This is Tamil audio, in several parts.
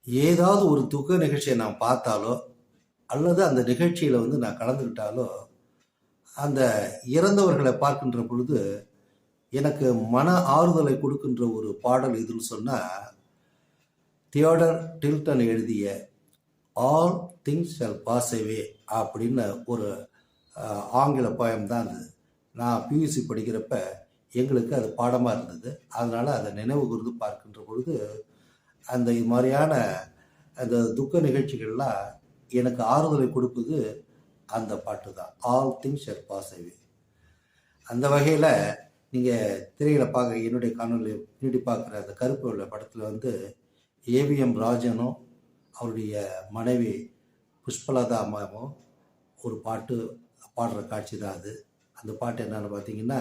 ஏதாவது ஒரு துக்க நிகழ்ச்சியை நான் பார்த்தாலோ அல்லது அந்த நிகழ்ச்சியில் நான் கலந்துக்கிட்டாலோ அந்த இறந்தவர்களை பார்க்கின்ற பொழுது எனக்கு மன ஆறுதலை கொடுக்கின்ற ஒரு பாடல் இதுன்னு சொன்னால் தியோடர் டில்டன் எழுதிய all things shall pass away அப்படின்னு ஒரு ஆங்கில போயம் தான் அது. நான் பியூசி படிக்கிறப்ப எங்களுக்கு அது பாடமாக இருந்தது. அதனால் அதை நினைவு கூர்ந்து பார்க்கின்ற பொழுது அந்த இது மாதிரியான அந்த துக்க நிகழ்ச்சிகள்லாம் எனக்கு ஆறுதலை கொடுப்பது அந்த பாட்டு தான், all things shall pass away. அந்த வகையில் நீங்கள் திரையில் பார்க்க என்னுடைய காணொலி பின்னாடி பார்க்குற அந்த கருப்பு உள்ள படத்தில் ஏவிஎம் ராஜனும் அவருடைய மனைவி புஷ்பலதா அம்மாவும் ஒரு பாட்டு பாடுற காட்சி தான் அது. அந்த பாட்டு என்னன்னு பார்த்தீங்கன்னா,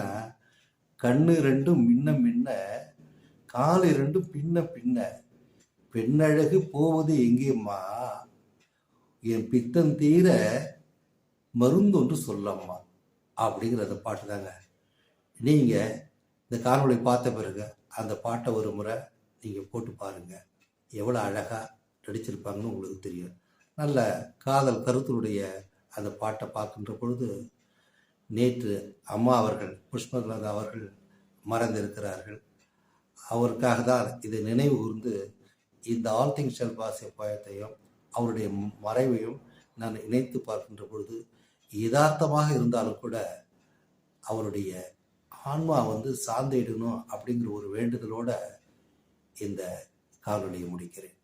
கண்ணு ரெண்டும் மின்ன மின்ன காலு ரெண்டும் பின்ன பின்ன பெண்ணழகு போவது எங்கேம்மா என் பித்தம் தீர மருந்து ஒன்று சொல்லம்மா அப்படிங்கிற அந்த பாட்டு தாங்க. நீங்கள் இந்த காணொளி பார்த்த பிறகு அந்த பாட்டை ஒரு முறை நீங்கள் போட்டு பாருங்கள், எவ்வளோ அழகாக நடிச்சிருப்பாங்கன்னு உங்களுக்கு தெரியும். நல்ல காதல் கருத்துடைய அந்த பாட்டை பார்க்கின்ற பொழுது நேற்று அம்மா அவர்கள் புஷ்பலதா அவர்கள் மறைந்திருக்கிறார்கள். அவருக்காக தான் இதை நினைவு கூர்ந்து இந்த all things shall pass away போயத்தையும் அவருடைய மறைவையும் நான் இணைத்து பார்க்கின்ற பொழுது யதார்த்தமாக இருந்தாலும் கூட அவருடைய ஆன்மா சார்ந்திடணும் அப்படிங்கிற ஒரு வேண்டுதலோடு இந்த காணொலியை முடிக்கிறேன்.